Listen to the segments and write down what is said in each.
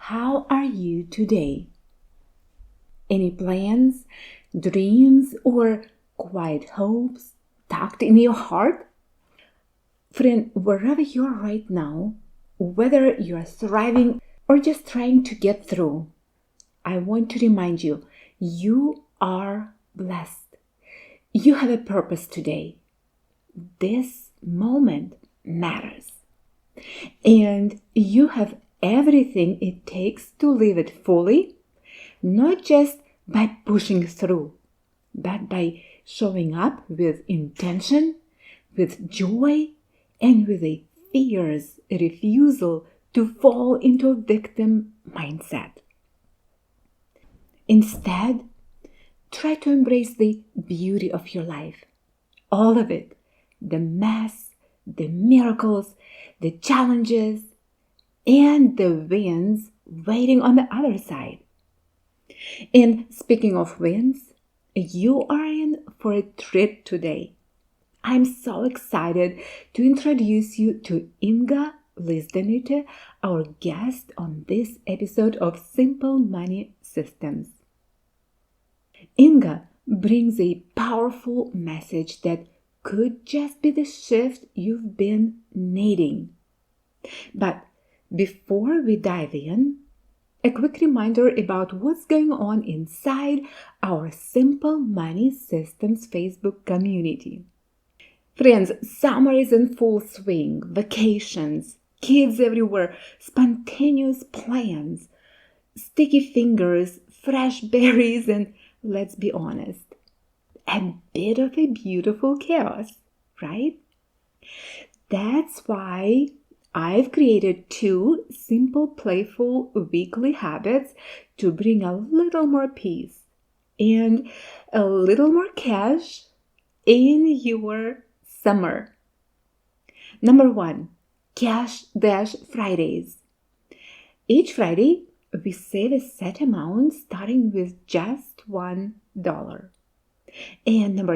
how are you today? Any plans, dreams, or quiet hopes tucked in your heart? Friend, wherever you are right now, whether you are thriving or just trying to get through, I want to remind you, you are blessed. You have a purpose today. This moment matters. And you have everything it takes to live it fully, not just by pushing through, but by showing up with intention, with joy, and with a fierce refusal to fall into a victim mindset. Instead, try to embrace the beauty of your life. All of it. The mess, the miracles, the challenges, and the wins waiting on the other side. And speaking of wins, you are in for a treat today. I'm so excited to introduce you to Inga Lizdenyte, our guest on this episode of Simple Money Systems. Inga brings a powerful message that could just be the shift you've been needing. But before we dive in, a quick reminder about what's going on inside our Simple Money Systems Facebook community. Friends, summer is in full swing, vacations, kids everywhere, spontaneous plans, sticky fingers, fresh berries, and let's be honest, a bit of a beautiful chaos, right? That's why I've created 2 simple, playful weekly habits to bring a little more peace and a little more cash in your summer. Number 1, Cash Dash Fridays. Each Friday, we save a set amount starting with just $1. And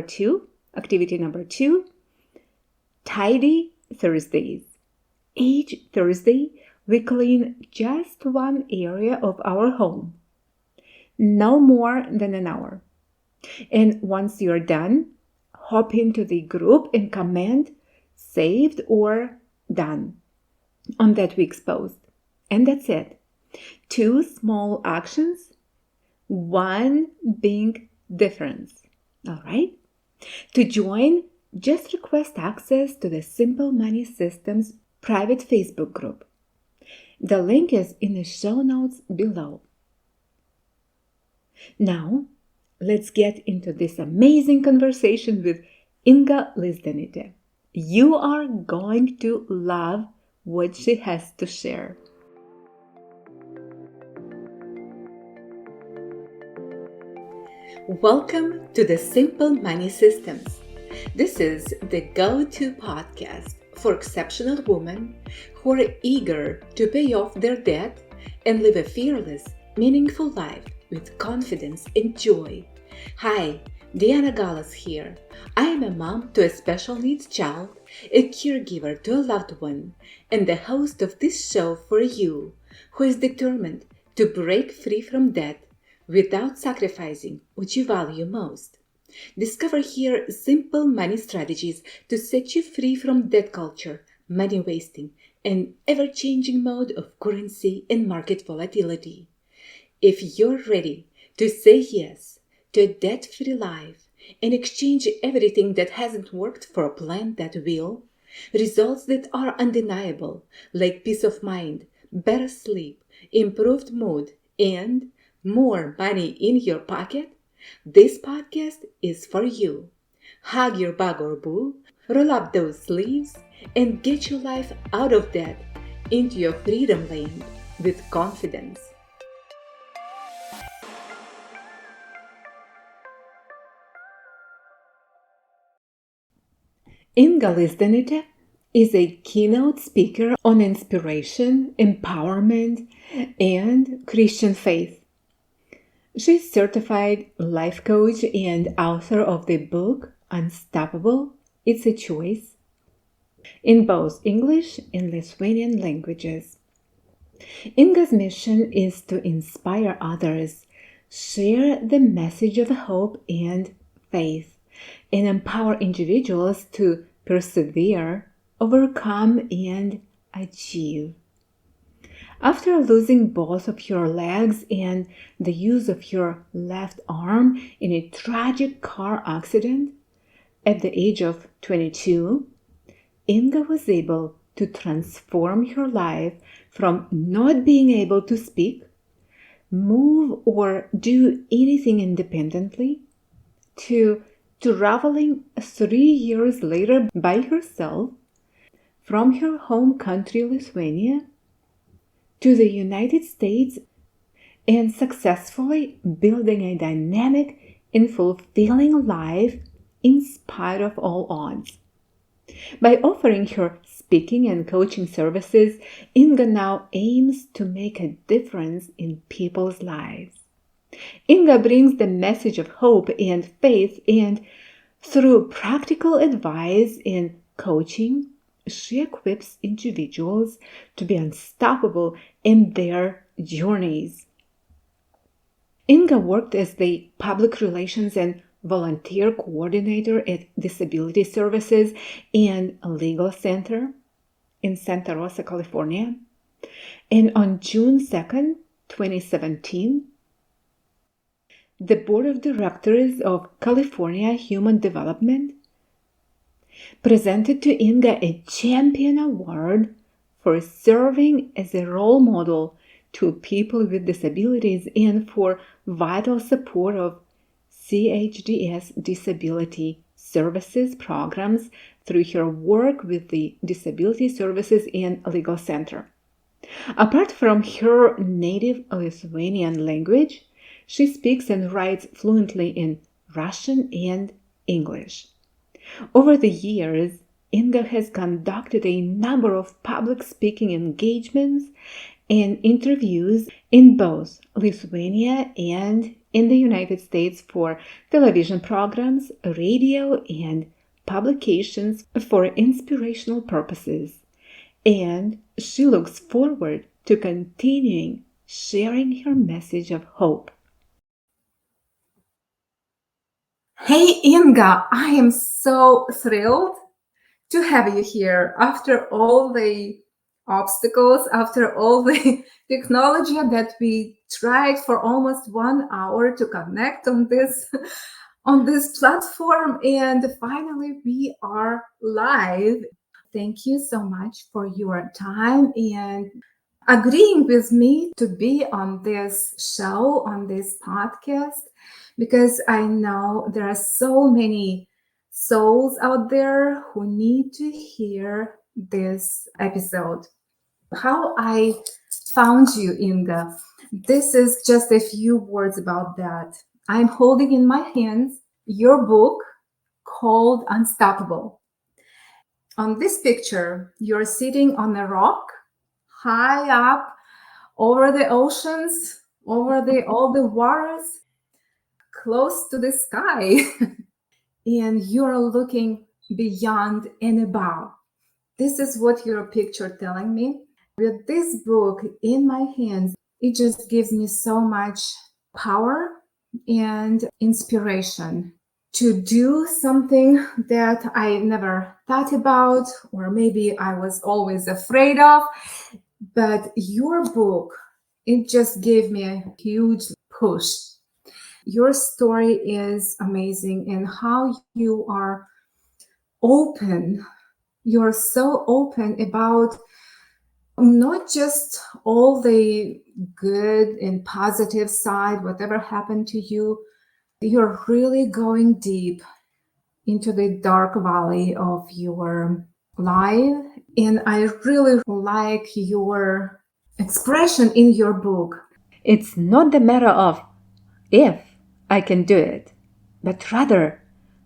activity number 2, Tidy Thursdays. Each Thursday, we clean just one area of our home. No more than an hour. And once you're done, hop into the group and comment saved or done on that week's post. And that's it. 2 small actions, 1 big difference. All right? To join, just request access to the Simple Money Systems private Facebook group. The link is in the show notes below. Now, let's get into this amazing conversation with Inga Lizdenyte. You are going to love what she has to share. Welcome to the Simple Money Systems. This is the go-to podcast for exceptional women who are eager to pay off their debt and live a fearless, meaningful life with confidence and joy. Hi, Diana Gallas here. I am a mom to a special needs child, a caregiver to a loved one, and the host of this show for you, who is determined to break free from debt without sacrificing what you value most. Discover here simple money strategies to set you free from debt culture, money wasting, and ever-changing mode of currency and market volatility. If you're ready to say yes to a debt-free life and exchange everything that hasn't worked for a plan that will, results that are undeniable, like peace of mind, better sleep, improved mood, and more money in your pocket, this podcast is for you. Hug your bug or boo, roll up those sleeves, and get your life out of debt into your freedom lane with confidence. Inga Lizdenyte is a keynote speaker on inspiration, empowerment, and Christian faith. She's certified life coach and author of the book Unstoppable, It's a Choice, in both English and Lithuanian languages. Inga's mission is to inspire others, share the message of hope and faith, and empower individuals to persevere, overcome, and achieve. After losing both of your legs and the use of your left arm in a tragic car accident at the age of 22, Inga was able to transform her life from not being able to speak, move, or do anything independently to traveling 3 years later by herself from her home country, Lithuania, to the United States and successfully building a dynamic and fulfilling life in spite of all odds. By offering her speaking and coaching services, Inga now aims to make a difference in people's lives. Inga brings the message of hope and faith, and through practical advice and coaching, she equips individuals to be unstoppable in their journeys. Inga worked as the public relations and volunteer coordinator at Disability Services and Legal Center in Santa Rosa, California. And on June 2nd, 2017, the Board of Directors of California Human Development presented to Inga a Champion Award for serving as a role model to people with disabilities and for vital support of CHDS disability services programs through her work with the Disability Services and Legal Center. Apart from her native Lithuanian language, she speaks and writes fluently in Russian and English. Over the years, Inga has conducted a number of public speaking engagements and interviews in both Lithuania and in the United States for television programs, radio, and publications for inspirational purposes. And she looks forward to continuing sharing her message of hope. Hey Inga, I am so thrilled to have you here after all the obstacles, after all the technology that we tried for almost 1 hour to connect on this platform, and finally we are live. Thank you so much for your time and agreeing with me to be on this show, on this podcast, because I know there are so many souls out there who need to hear this episode. How I found you, Inga. This is just a few words about that. I'm holding in my hands your book called Unstoppable. On this picture, you're sitting on a rock high up over the oceans, over all the waters, close to the sky. And you're looking beyond and above. This is what your picture telling me. With this book in my hands, it just gives me so much power and inspiration to do something that I never thought about, or maybe I was always afraid of. But your book, it just gave me a huge push. Your story is amazing, and how you are open. You're so open about not just all the good and positive side, whatever happened to you. You're really going deep into the dark valley of your life. And I really like your expression in your book. It's not the matter of if I can do it, but rather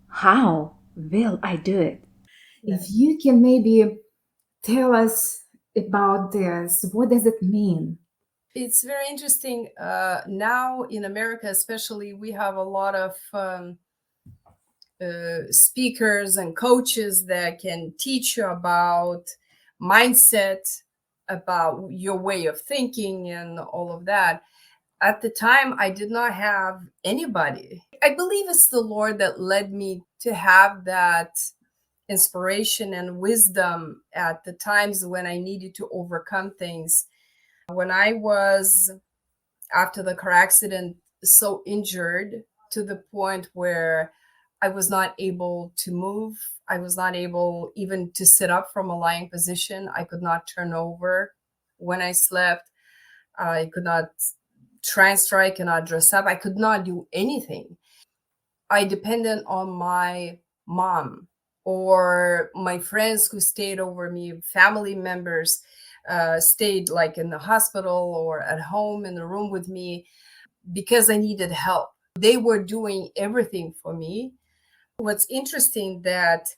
how will I do it? If you can maybe tell us about this, what does it mean? It's very interesting. Now in America, especially, we have a lot of speakers and coaches that can teach you about mindset, about your way of thinking and all of that. At the time, I did not have anybody. I believe it's the Lord that led me to have that inspiration and wisdom at the times when I needed to overcome things. When I was, after the car accident, so injured to the point where I was not able to move, I was not able even to sit up from a lying position. I could not turn over when I slept. I could not transfer, I cannot dress up, I could not do anything. I depended on my mom or my friends who stayed over me, family members stayed like in the hospital or at home in the room with me because I needed help. They were doing everything for me. What's interesting that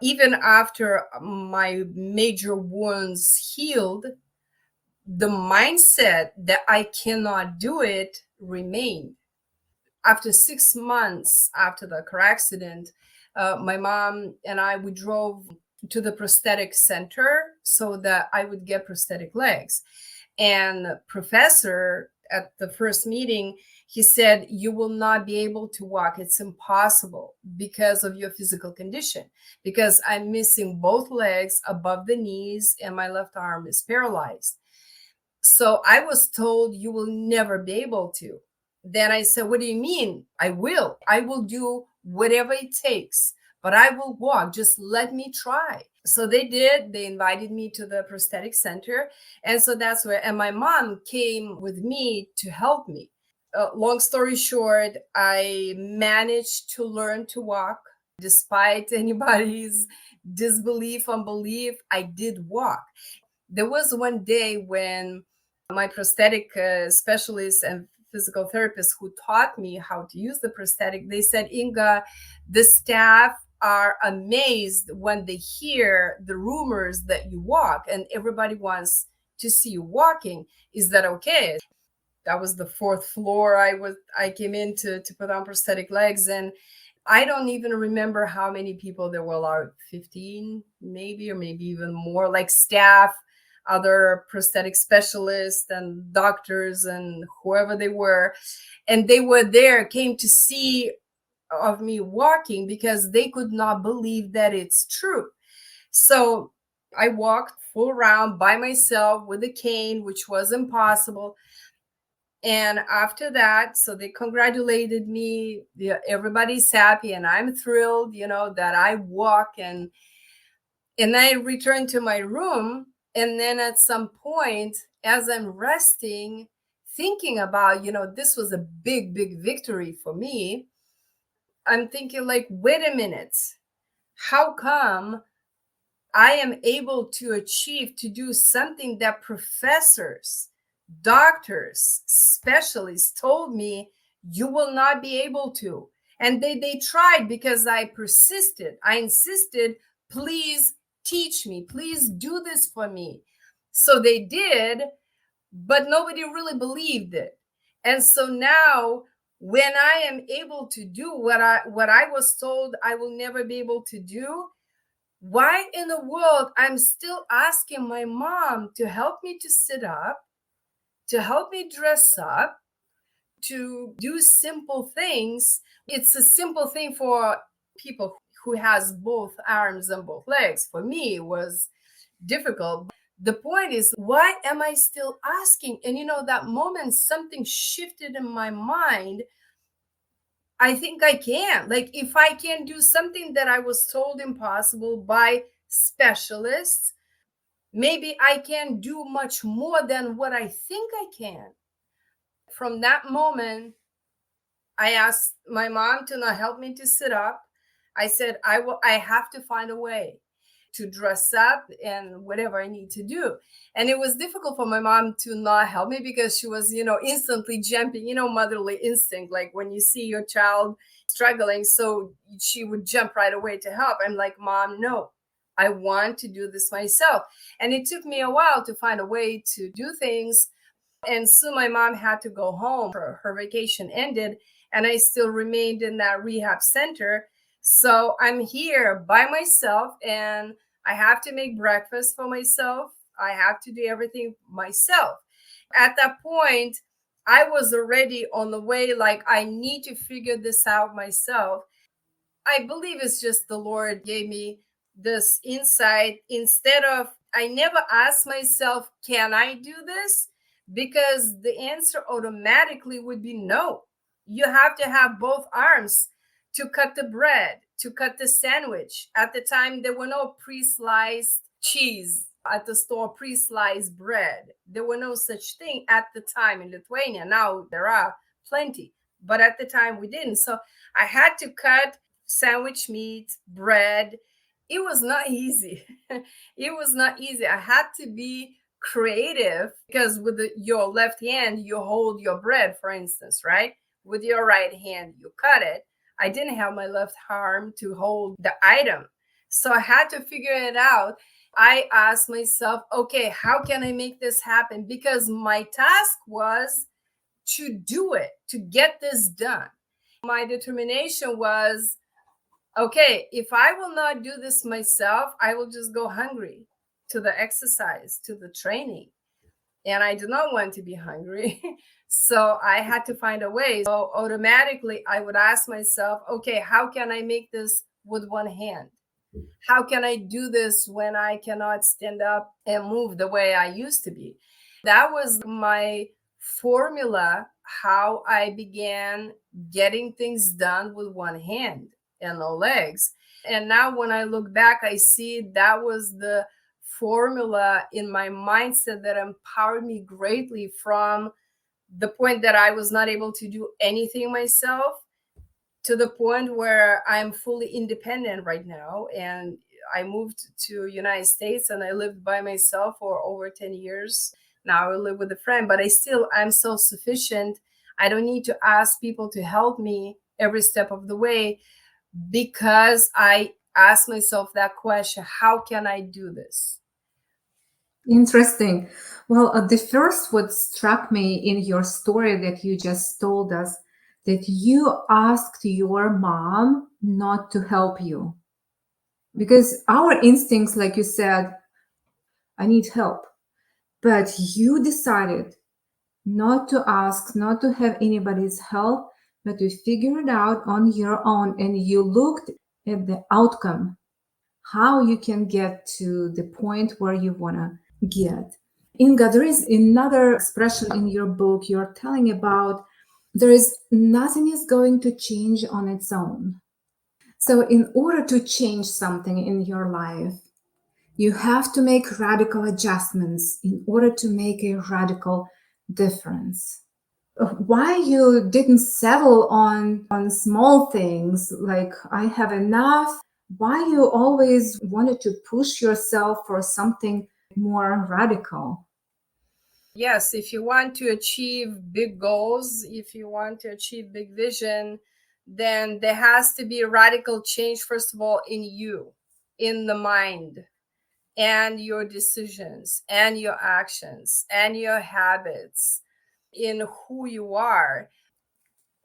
even after my major wounds healed, the mindset that I cannot do it remained. After 6 months after the car accident, my mom and I, we drove to the prosthetic center so that I would get prosthetic legs. And professor at the first meeting, he said, you will not be able to walk. It's impossible because of your physical condition, because I'm missing both legs above the knees and my left arm is paralyzed. So I was told you will never be able to. Then I said, what do you mean? I will. I will do whatever it takes, but I will walk. Just let me try. So they did. They invited me to the prosthetic center. And so that's where, and my mom came with me to help me. Long story short, I managed to learn to walk despite anybody's disbelief, unbelief. I did walk. There was one day when my prosthetic specialist and physical therapist who taught me how to use the prosthetic, they said, Inga, the staff are amazed when they hear the rumors that you walk and everybody wants to see you walking. Is that okay? That was the fourth floor I came in to put on prosthetic legs, and I don't even remember how many people there were, like 15 maybe, or maybe even more, like staff, other prosthetic specialists and doctors and whoever they were. And they were there, came to see of me walking because they could not believe that it's true. So I walked full round by myself with a cane, which was impossible. And after that, so they congratulated me. Yeah, everybody's happy, and I'm thrilled, that I walk. And I returned to my room. And then at some point, as I'm resting, thinking about, this was a big, big victory for me. I'm thinking, like, wait a minute, how come I am able to achieve to do something that professors, doctors, specialists told me you will not be able to? And they tried because I persisted. I insisted, please teach me, please do this for me. So they did, but nobody really believed it. And so now when I am able to do what I was told I will never be able to do, why in the world I'm still asking my mom to help me to sit up, to help me dress up, to do simple things? It's a simple thing for people who has both arms and both legs. For me, it was difficult. The point is, why am I still asking? And that moment, something shifted in my mind. I think I can. Like, if I can do something that I was told impossible by specialists, maybe I can do much more than what I think I can. From that moment, I asked my mom to not help me to sit up. I said, I have to find a way to dress up and whatever I need to do. And it was difficult for my mom to not help me because she was, instantly jumping, motherly instinct, like when you see your child struggling. So she would jump right away to help. I'm like, Mom, no, I want to do this myself. And it took me a while to find a way to do things. And soon my mom had to go home. Her vacation ended, and I still remained in that rehab center. So I'm here by myself, and I have to make breakfast for myself. I have to do everything myself. At that point, I was already on the way, like, I need to figure this out myself. I believe it's just the Lord gave me this insight. Instead of, I never asked myself, can I do this? Because the answer automatically would be no. You have to have both arms to cut the bread, to cut the sandwich. At the time, there were no pre sliced cheese at the store, pre sliced bread. There were no such thing at the time in Lithuania. Now there are plenty, but at the time we didn't. So I had to cut sandwich meat, bread. It was not easy. It was not easy. I had to be creative because with your left hand, you hold your bread, for instance, right? With your right hand, you cut it. I didn't have my left arm to hold the item. So I had to figure it out. I asked myself, okay, how can I make this happen? Because my task was to do it, to get this done. My determination was, okay, if I will not do this myself, I will just go hungry to the exercise, to the training. And I do not want to be hungry. So I had to find a way. So automatically, I would ask myself, okay, how can I make this with one hand? How can I do this when I cannot stand up and move the way I used to be? That was my formula, how I began getting things done with one hand and no legs. And now when I look back, I see that was the formula in my mindset that empowered me greatly from the point that I was not able to do anything myself to the point where I'm fully independent right now. And I moved to United States and I lived by myself for over 10 years. Now I live with a friend, but I'm self-sufficient. I don't need to ask people to help me every step of the way because I ask myself that question, how can I do this? Interesting. Well, the first what struck me in your story that you just told us, that you asked your mom not to help you. Because our instincts, like you said, I need help. But you decided not to ask, not to have anybody's help, but to figure it out on your own. And you looked at the outcome, how you can get to the point where you want to get. Inga, there is another expression in your book. You're telling about there is nothing is going to change on its own. So, in order to change something in your life, you have to make radical adjustments in order to make a radical difference. Why you didn't settle on small things like I have enough? Why you always wanted to push yourself for something more radical? Yes, if you want to achieve big goals, if you want to achieve big vision, then there has to be a radical change, first of all, in you, in the mind, and your decisions, and your actions, and your habits, in who you are.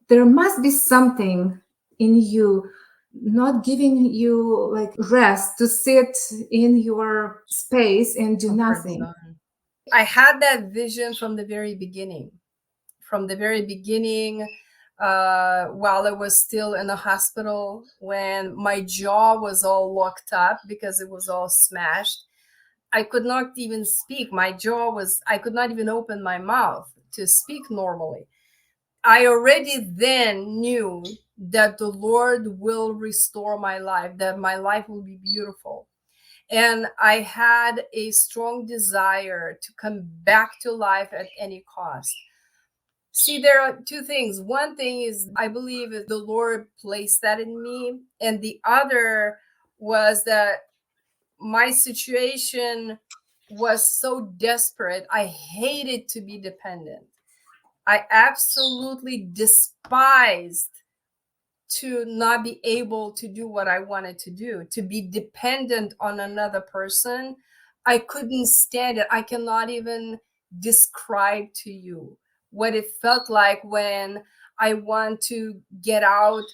There must be something in you not giving you like rest to sit in your space and do Comfort nothing. zone. I had that vision from the very beginning. From the very beginning, while I was still in the hospital, when my jaw was all locked up because it was all smashed. I could not even speak. I could not even open my mouth to speak normally. I already then knew that the Lord will restore my life, that my life will be beautiful. And I had a strong desire to come back to life at any cost. See, there are two things. One thing is, I believe the Lord placed that in me. And the other was that my situation was so desperate. I hated to be dependent. I absolutely despised to not be able to do what I wanted to do, to be dependent on another person. I couldn't stand it. I cannot even describe to you what it felt like when I want to get out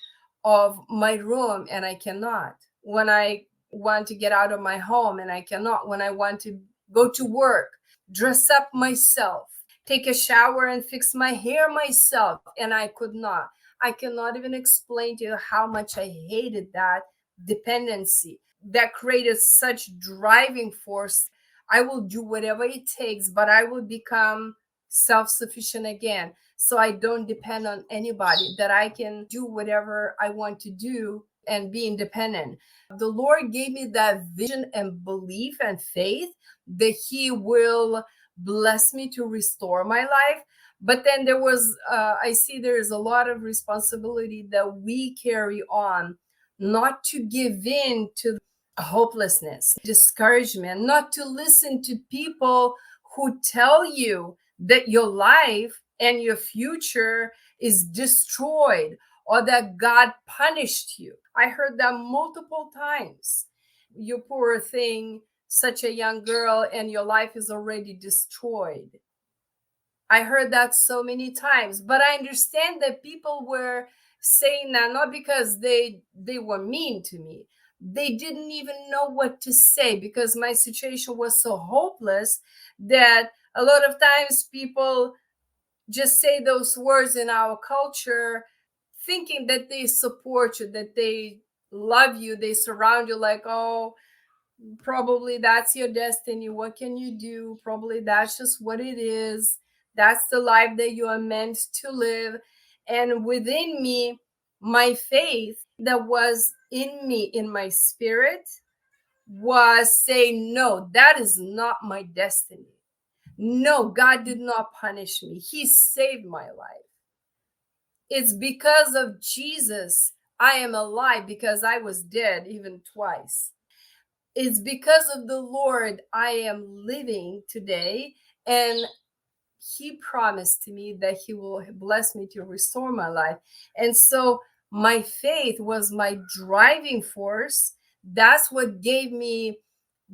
of my room and I cannot, when I want to get out of my home and I cannot, when I want to go to work, dress up myself, take a shower and fix my hair myself. And I could not. I cannot even explain to you how much I hated that dependency that created such driving force. I will do whatever it takes, but I will become self-sufficient again. So I don't depend on anybody, that I can do whatever I want to do and be independent. The Lord gave me that vision and belief and faith that He will bless me to restore my life. But then there was, I see there is a lot of responsibility that we carry on, not to give in to hopelessness, discouragement, not to listen to people who tell you that your life and your future is destroyed or that God punished you. I heard that multiple times. You poor thing, such a young girl, and your life is already destroyed. I heard that so many times, but I understand that people were saying that not because they were mean to me. They didn't even know what to say because my situation was so hopeless that a lot of times people just say those words in our culture thinking that they support you, that they love you, they surround you like, oh, probably that's your destiny. What can you do? Probably that's just what it is. That's the life that you are meant to live. And within me, my faith that was in me, in my spirit, was saying, no, that is not my destiny. No, God did not punish me. He saved my life. It's because of Jesus I am alive, because I was dead even twice. It's because of the Lord I am living today. And He promised to me that He will bless me to restore my life. And so my faith was my driving force. That's what gave me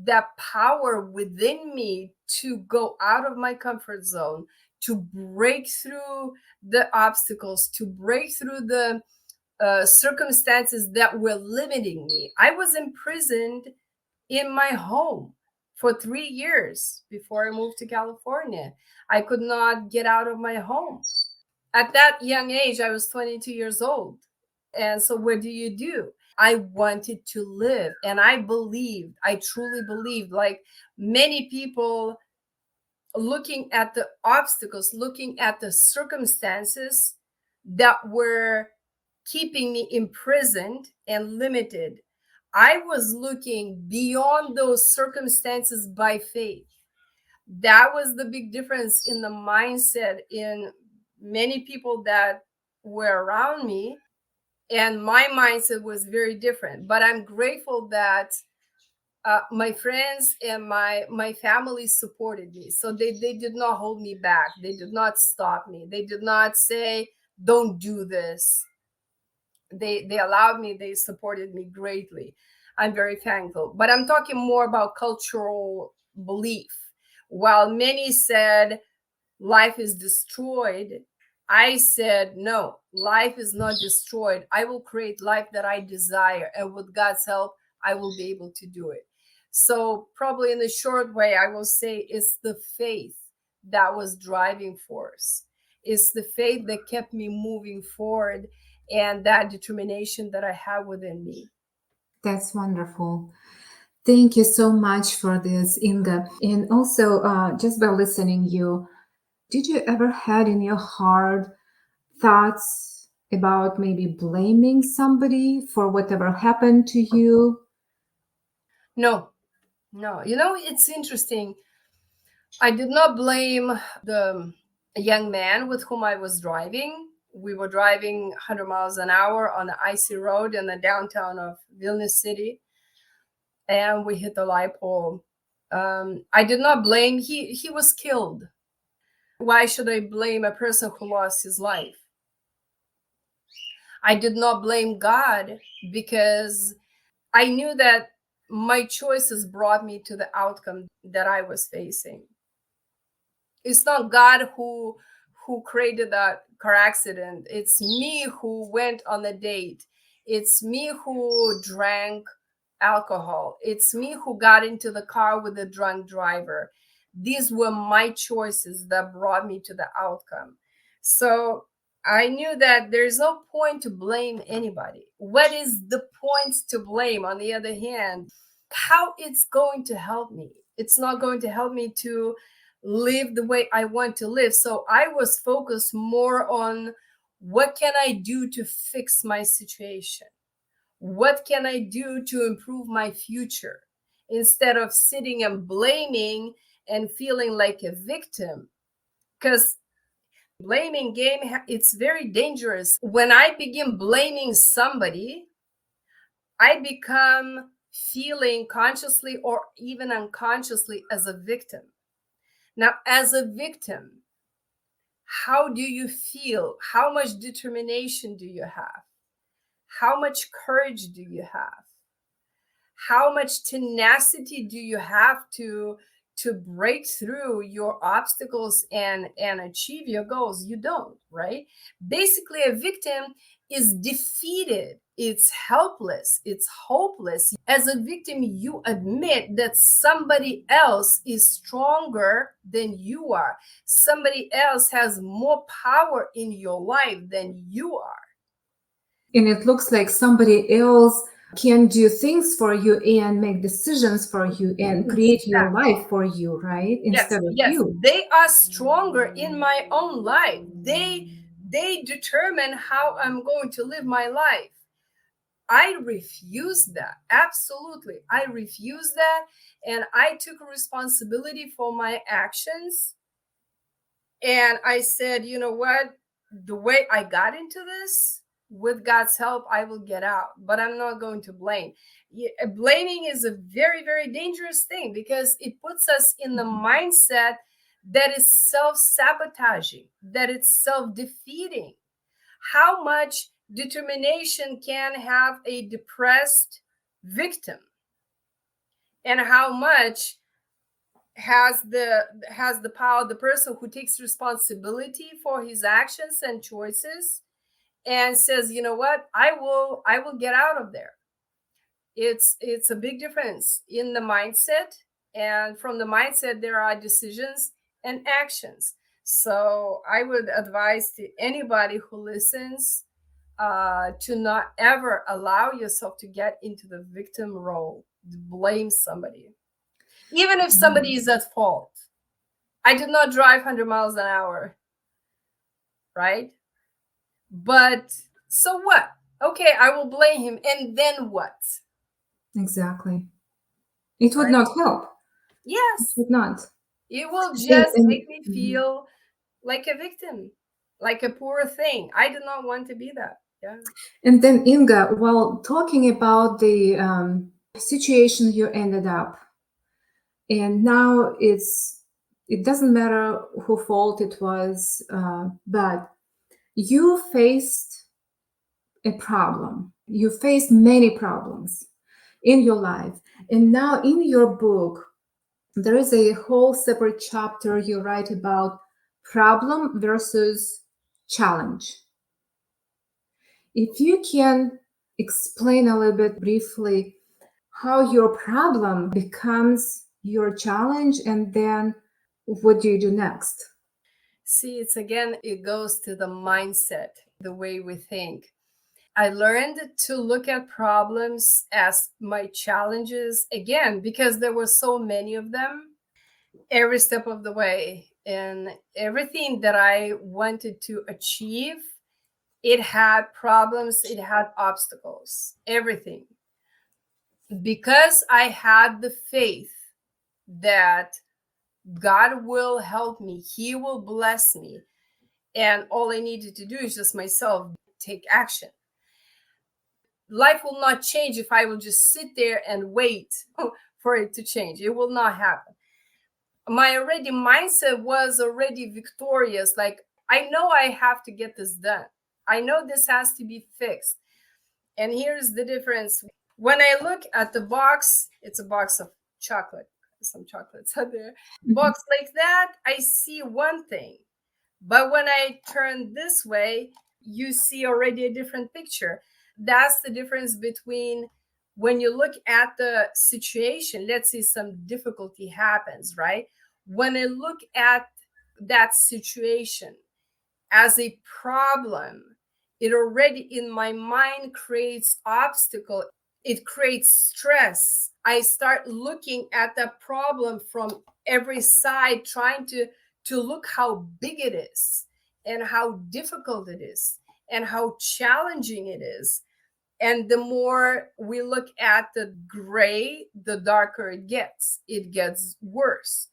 that power within me to go out of my comfort zone, to break through the obstacles, to break through the circumstances that were limiting me. I was imprisoned in my home for 3 years before I moved to California. I could not get out of my home. At that young age, I was 22 years old. And so, what do? I wanted to live. And I believed, I truly believed, like many people, looking at the obstacles, looking at the circumstances that were keeping me imprisoned and limited. I was looking beyond those circumstances by faith. That was the big difference in the mindset in many people that were around me. And my mindset was very different. But I'm grateful that my friends and my family supported me. So they did not hold me back. They did not stop me. They did not say, don't do this. They allowed me, they supported me greatly. I'm very thankful. But I'm talking more about cultural belief. While many said life is destroyed, I said no, life is not destroyed. I will create life that I desire, and with God's help I will be able to do it. So probably in a short way I will say it's the faith that was driving force. It's the faith that kept me moving forward, and that determination that I have within me. That's wonderful. Thank you so much for this, Inga. And also, just by listening you, did you ever had in your heart thoughts about maybe blaming somebody for whatever happened to you? No, no. It's interesting. I did not blame the young man with whom I was driving. We were driving 100 miles an hour on the icy road in the downtown of Vilnius city, and we hit the light pole. I did not blame. He was killed. Why should I blame a person who lost his life? I did not blame God because I knew that my choices brought me to the outcome that I was facing. It's not God who created that car accident. It's me who went on a date. It's me who drank alcohol. It's me who got into the car with a drunk driver. These were my choices that brought me to the outcome. So I knew that there's no point to blame anybody. What is the point to blame? On the other hand, how it's going to help me? It's not going to help me to live the way I want to live. So I was focused more on what can I do to fix my situation? What can I do to improve my future? Instead of sitting and blaming and feeling like a victim. Because blaming game, it's very dangerous. When I begin blaming somebody, I become feeling consciously or even unconsciously as a victim. Now, as a victim, how do you feel? How much determination do you have? How much courage do you have? How much tenacity do you have to break through your obstacles and achieve your goals? You don't, right? Basically, a victim is defeated, it's helpless, it's hopeless. As a victim, you admit that somebody else is stronger than you are, somebody else has more power in your life than you are. And it looks like somebody else can do things for you and make decisions for you and create your life for you, right? Instead of Yes, you. they are stronger in my own life. They determine how I'm going to live my life. I refuse that. Absolutely. I refuse that. And I took responsibility for my actions. And I said, you know what? The way I got into this, with God's help, I will get out. But I'm not going to blame. Blaming is a very, very dangerous thing because it puts us in the mindset that is self sabotaging, that it's self defeating. How much determination can have a depressed victim? And how much has the power, the person who takes responsibility for his actions and choices and says, you know what, I will get out of there. It's a big difference in the mindset, and from the mindset there are decisions and actions. So I would advise to anybody who listens to not ever allow yourself to get into the victim role, to blame somebody, even if somebody is at fault. I did not drive 100 miles an hour, right? But so what? Okay, I will blame him. And then what? Exactly. It would Right? not help. It Yes, would not. it will And, just and make me feel like a victim, like a poor thing. I do not want to be that. Yeah. and then Inga, while talking about the situation you ended up, and now it doesn't matter who fault it was, but you faced a problem. You faced many problems in your life, and now in your book there is a whole separate chapter you write about problem versus challenge. If you can explain a little bit briefly how your problem becomes your challenge, and then what do you do next? See, it goes to the mindset, the way we think. I learned to look at problems as my challenges again because there were so many of them every step of the way. And everything that I wanted to achieve, it had problems, it had obstacles, everything. Because I had the faith that God will help me, He will bless me. And all I needed to do is just myself take action. Life will not change if I will just sit there and wait for it to change. It will not happen. My already mindset was already victorious. Like, I know I have to get this done. I know this has to be fixed. And here's the difference. When I look at the box, it's a box of chocolate, some chocolates out there. Box like that, I see one thing. But when I turn this way, you see already a different picture. That's the difference between When you look at the situation, let's say some difficulty happens, right? When I look at that situation as a problem, it already in my mind creates obstacle, it creates stress. I start looking at the problem from every side, trying to look how big it is and how difficult it is and how challenging it is. And the more we look at the gray, the darker it gets worse.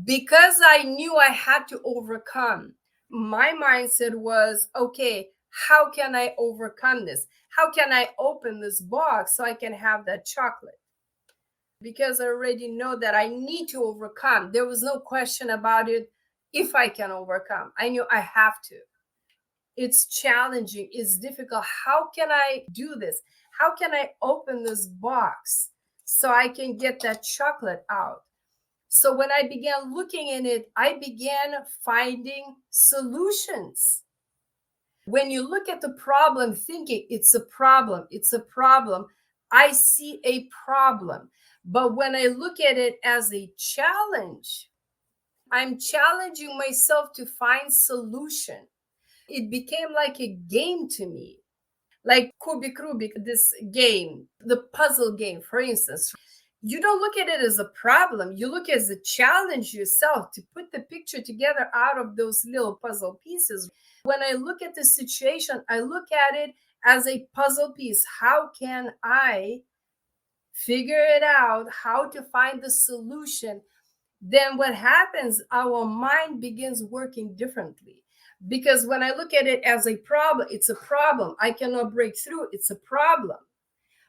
Because I knew I had to overcome, my mindset was, okay, how can I overcome this? How can I open this box so I can have that chocolate? Because I already know that I need to overcome. There was no question about it. If I can overcome, I knew I have to. It's challenging, it's difficult. How can I do this? How can I open this box so I can get that chocolate out? So when I began looking in it, I began finding solutions. When you look at the problem thinking it's a problem, it's a problem, I see a problem. But when I look at it as a challenge, I'm challenging myself to find solution. It became like a game to me, like Rubik, this game, the puzzle game, for instance. You don't look at it as a problem. You look as a challenge yourself to put the picture together out of those little puzzle pieces. When I look at the situation, I look at it as a puzzle piece. How can I figure it out? How to find the solution? Then what happens? Our mind begins working differently. Because when I look at it as a problem, it's a problem. I cannot break through. It's a problem.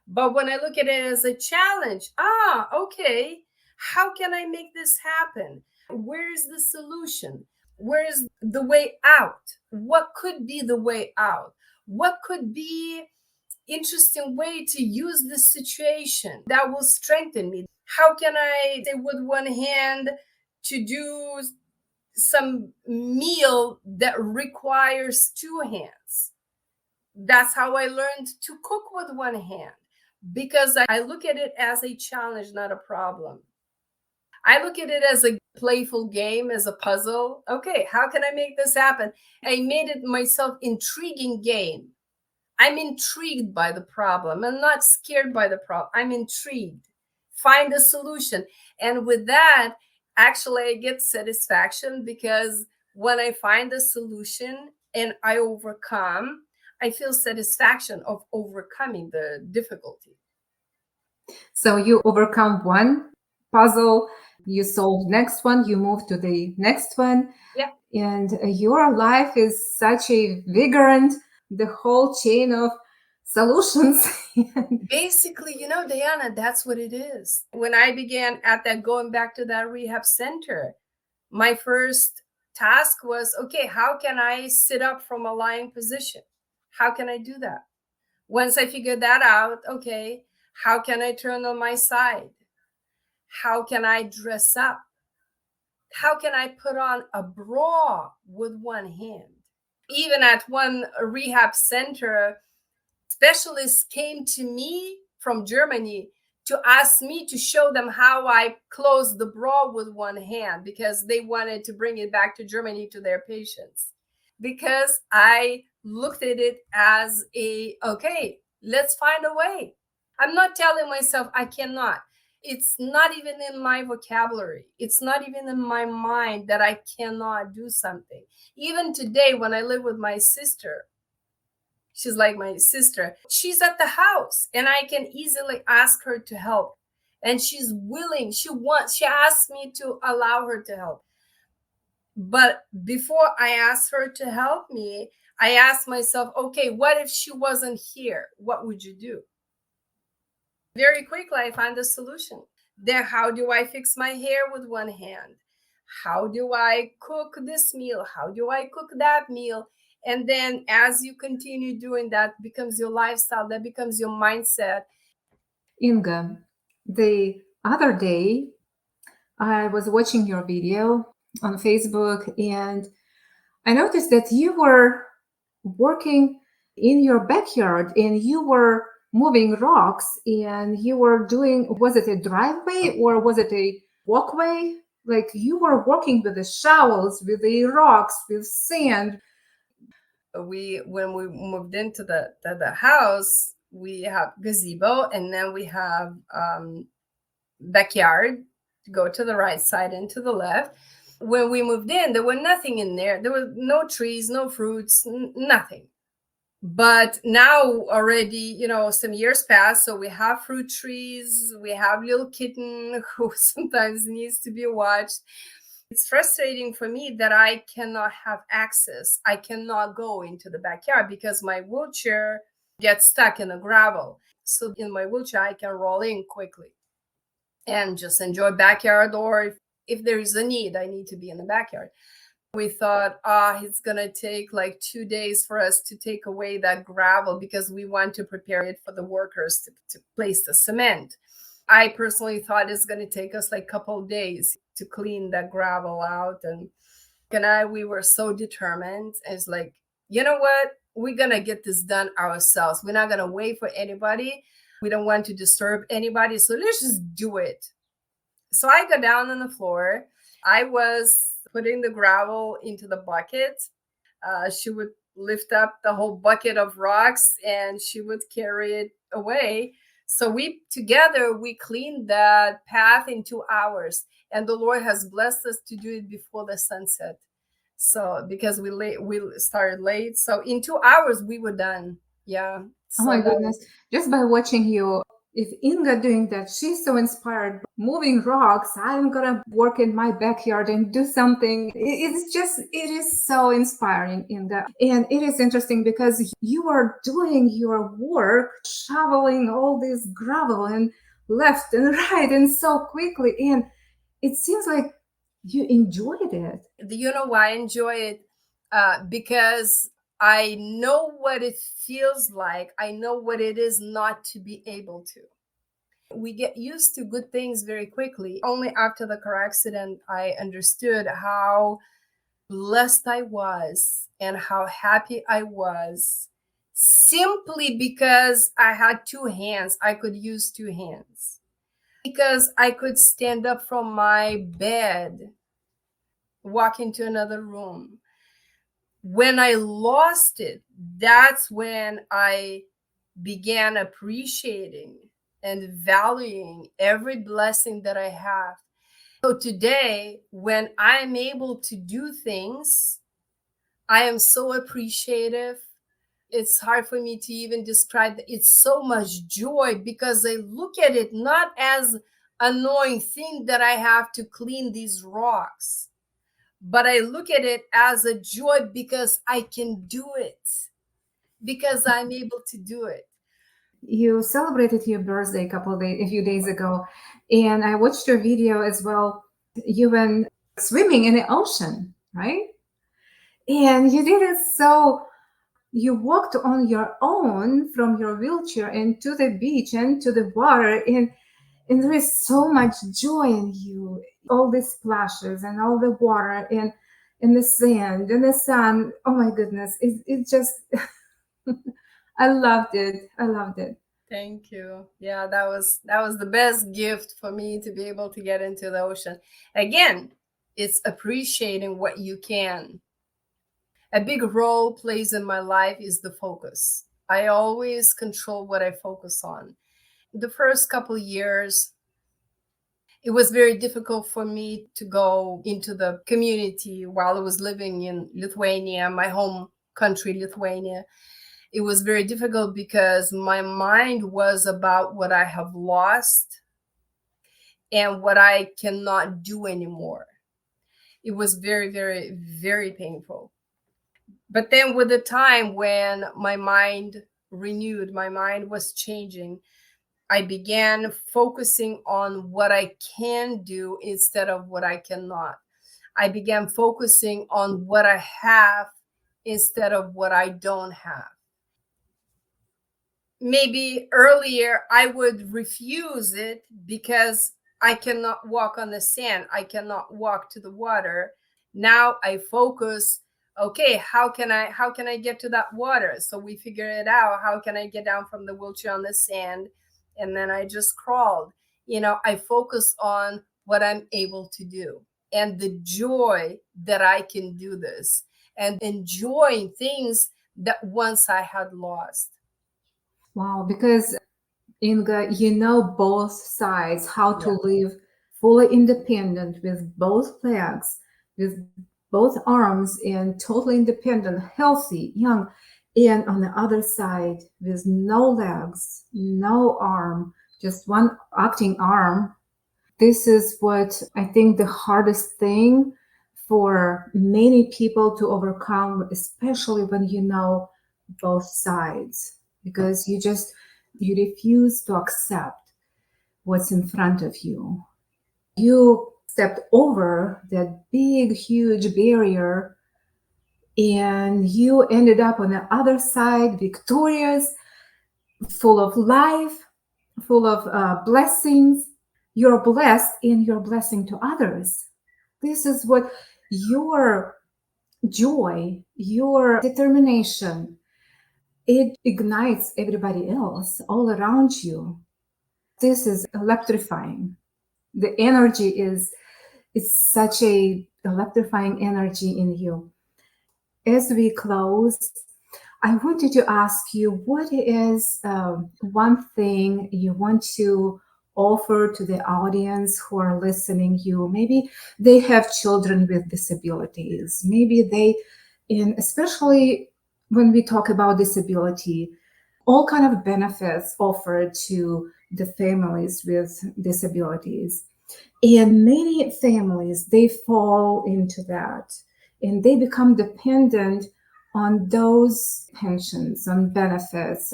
But when I look at it as a challenge, okay, how can I make this happen? Where is the solution? Where is the way out? What could be the way out? What could be interesting way to use this situation that will strengthen me? How can I say with one hand to do some meal that requires two hands? That's how I learned to cook with one hand, because I look at it as a challenge, not a problem. I look at it as a playful game, as a puzzle. Okay, how can I make this happen? I made it myself intriguing game. I'm intrigued by the problem. I'm not scared by the problem. I'm intrigued. Find a solution. And with that, actually, I get satisfaction, because when I find a solution and I overcome, I feel satisfaction of overcoming the difficulty. So you overcome one puzzle, you solve next one, you move to the next one, Yeah. and your life is such a vigorant, the whole chain of solutions. Basically, Diana, that's what it is. When I began at that, going back to that rehab center, my first task was, okay, how can I sit up from a lying position? How can I do that? Once I figured that out, okay, how can I turn on my side? How can I dress up? How can I put on a bra with one hand? Even at one rehab center, specialists came to me from Germany to ask me to show them how I close the bra with one hand, because they wanted to bring it back to Germany to their patients. Because I looked at it as okay, let's find a way. I'm not telling myself I cannot. It's not even in my vocabulary. It's not even in my mind that I cannot do something. Even today, when I live with my sister, she's like my sister. She's at the house and I can easily ask her to help. And she's willing. She asked me to allow her to help. But before I asked her to help me, I asked myself, okay, what if she wasn't here? What would you do? Very quickly, I found a solution. Then, how do I fix my hair with one hand? How do I cook this meal? How do I cook that meal? And then, as you continue doing that, becomes your lifestyle, that becomes your mindset. Inga, the other day I was watching your video on Facebook and I noticed that you were working in your backyard and you were moving rocks, and you were doing, was it a driveway or was it a walkway? Like you were working with the shovels, with the rocks, with sand. When we moved into the house, we have gazebo, and then we have backyard to go to the right side and to the left. When we moved in, there were nothing in there. There were no trees, no fruits, nothing. But now already, some years passed, so we have fruit trees, we have little kitten who sometimes needs to be watched. It's frustrating for me that I cannot have access. I cannot go into the backyard because my wheelchair gets stuck in the gravel. So in my wheelchair, I can roll in quickly and just enjoy backyard, or if there is a need, I need to be in the backyard. We thought, it's going to take like 2 days for us to take away that gravel because we want to prepare it for the workers to place the cement. I personally thought it's going to take us like a couple of days to clean that gravel out. And we were so determined. It's like, you know what? We're going to get this done ourselves. We're not going to wait for anybody. We don't want to disturb anybody. So let's just do it. So I got down on the floor. I was putting the gravel into the bucket. She would lift up the whole bucket of rocks and she would carry it away. So we cleaned that path in 2 hours, and the Lord has blessed us to do it before the sunset. So because we started late, so in 2 hours we were done. Yeah. Oh my goodness. Just by watching you, if Inga doing that, she's so inspired, moving rocks, I'm gonna work in my backyard and do something. It is so inspiring, Inga. And it is interesting because you are doing your work, shoveling all this gravel and left and right and so quickly. And it seems like you enjoyed it. You know why I enjoy it? Because I know what it feels like. I know what it is not to be able to. We get used to good things very quickly. Only after the car accident, I understood how blessed I was and how happy I was simply because I had 2 hands. I could use 2 hands. Because I could stand up from my bed, walk into another room. When I lost it, that's when I began appreciating and valuing every blessing that I have. So today, when I'm able to do things, I am so appreciative. It's hard for me to even describe that. It's so much joy because I look at it not as an annoying thing that I have to clean these rocks, but I look at it as a joy because I can do it, because I'm able to do it. You celebrated your birthday a few days ago, and I watched your video as well. You went swimming in the ocean, right? And you did it so you walked on your own from your wheelchair into the beach and to the water, and there is so much joy in you. All these splashes and all the water and the sand and the sun. Oh my goodness. It just I loved it. I loved it. Thank you. Yeah, that was the best gift for me, to be able to get into the ocean. Again, it's appreciating what you can. A big role plays in my life is the focus. I always control what I focus on. The first couple years, it was very difficult for me to go into the community while I was living in Lithuania, my home country, Lithuania. It was very difficult because my mind was about what I have lost and what I cannot do anymore. It was very, very, very painful. But then with the time when my mind renewed, my mind was changing, I began focusing on what I can do instead of what I cannot. I began focusing on what I have instead of what I don't have. Maybe earlier I would refuse it because I cannot walk on the sand. I cannot walk to the water. Now I focus, Okay, how can I get to that water? So we figured it out. How can I get down from the wheelchair on the sand? And then I just crawled. I focus on what I'm able to do and the joy that I can do this and enjoying things that once I had lost. Wow, because Inga, you know both sides, how to Yeah. live fully independent with both legs, with both arms, and totally independent, healthy, young. And on the other side, with no legs, no arm, just one acting arm. This is what I think the hardest thing for many people to overcome, especially when you know both sides, because you refuse to accept what's in front of you. You stepped over that big, huge barrier and you ended up on the other side, victorious, full of life, full of blessings. You're blessed and you're blessing to others. This is what your joy, your determination, it ignites everybody else all around you. This is electrifying. The energy is it's such a electrifying energy in you. As we close, I wanted to ask you what is one thing you want to offer to the audience who are listening you. Maybe they have children with disabilities, maybe they, and especially when we talk about disability, all kind of benefits offered to the families with disabilities. And many families, they fall into that and they become dependent on those pensions, on benefits.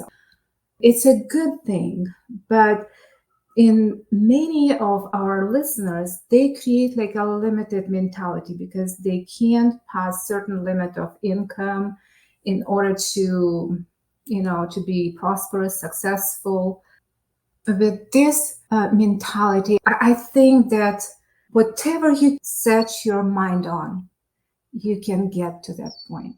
It's a good thing, but in many of our listeners, they create like a limited mentality because they can't pass certain limit of income in order to, to be prosperous, successful. With this mentality, I think that whatever you set your mind on, you can get to that point.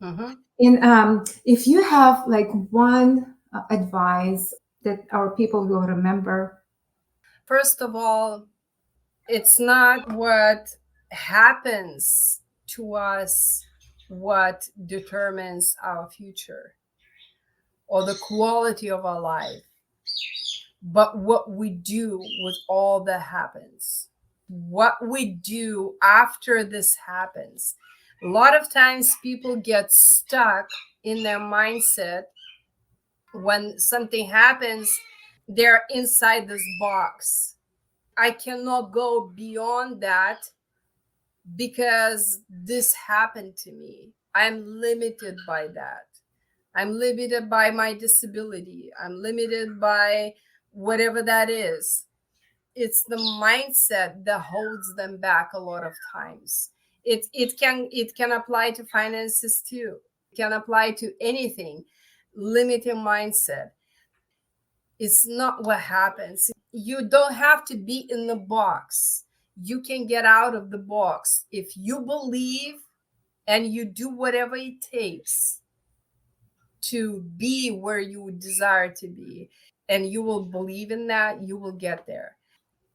Mm-hmm. And if you have like one advice that our people will remember. First of all, it's not what happens to us what determines our future or the quality of our life, but what we do with all that happens, what we do after this happens. A lot of times people get stuck in their mindset when something happens, they're inside this box. I cannot go beyond that because this happened to me. I'm limited by that. I'm limited by my disability. I'm limited by whatever that is. It's the mindset that holds them back a lot of times. It can apply to finances too. It can apply to anything. Limiting mindset. It's not what happens. You don't have to be in the box. You can get out of the box if you believe and you do whatever it takes to be where you desire to be. And you will believe in that, you will get there.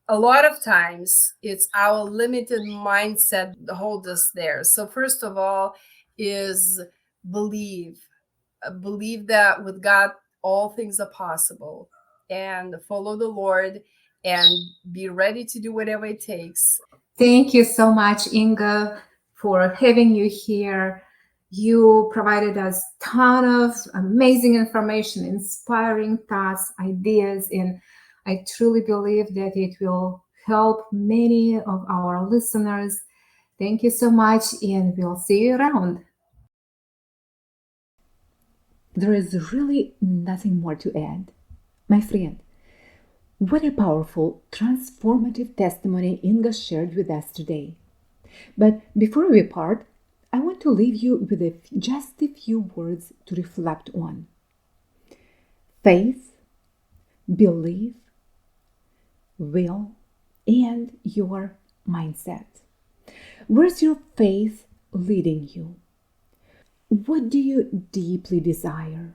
A lot of times it's our limited mindset that holds us there. So first of all is believe. Believe that with God all things are possible, and follow the Lord and be ready to do whatever it takes. Thank you so much, Inga, for having you here. You provided us a ton of amazing information, inspiring thoughts, ideas, and I truly believe that it will help many of our listeners. Thank you so much, and we'll see you around. There is really nothing more to add. My friend, what a powerful, transformative testimony Inga shared with us today. But before we part, I want to leave you with just a few words to reflect on. Faith, belief, will, and your mindset. Where's your faith leading you? What do you deeply desire?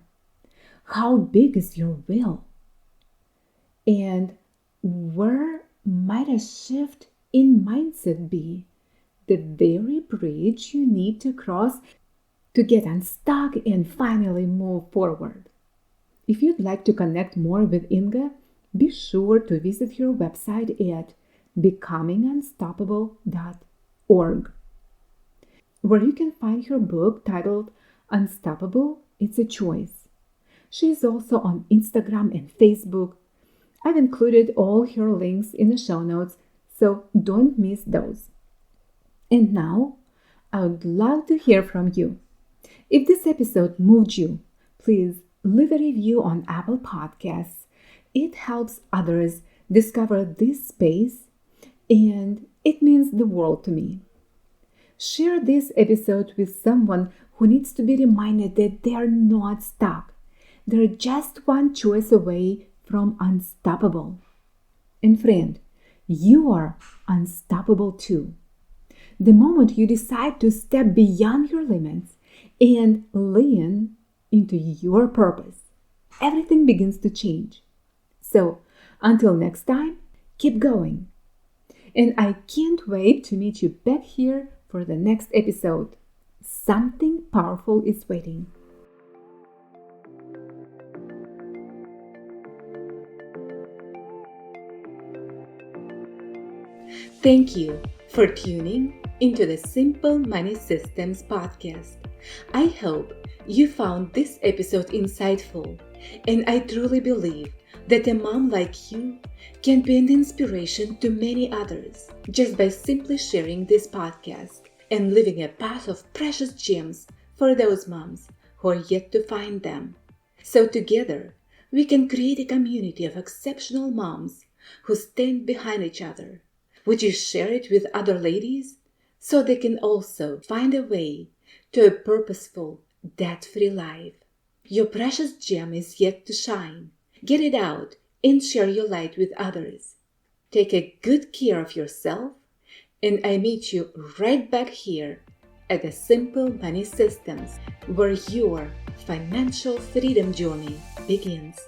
How big is your will? And where might a shift in mindset be the very bridge you need to cross to get unstuck and finally move forward? If you'd like to connect more with Inga, be sure to visit her website at becomingunstoppable.org, where you can find her book titled Unstoppable, It's a Choice. She's also on Instagram and Facebook. I've included all her links in the show notes, so don't miss those. And now, I would love to hear from you. If this episode moved you, please leave a review on Apple Podcasts. It helps others discover this space, and it means the world to me. Share this episode with someone who needs to be reminded that they are not stuck. They're just one choice away from unstoppable. And friend, you are unstoppable too. The moment you decide to step beyond your limits and lean into your purpose, everything begins to change. So, until next time, keep going. And I can't wait to meet you back here for the next episode. Something powerful is waiting. Thank you for tuning into the Simple Money Systems podcast. I hope you found this episode insightful, and I truly believe that a mom like you can be an inspiration to many others just by simply sharing this podcast and leaving a path of precious gems for those moms who are yet to find them. So together, we can create a community of exceptional moms who stand behind each other. Would you share it with other ladies so they can also find a way to a purposeful, debt-free life? Your precious gem is yet to shine. Get it out and share your light with others. Take a good care of yourself, and I meet you right back here at the Simple Money Systems, where your financial freedom journey begins.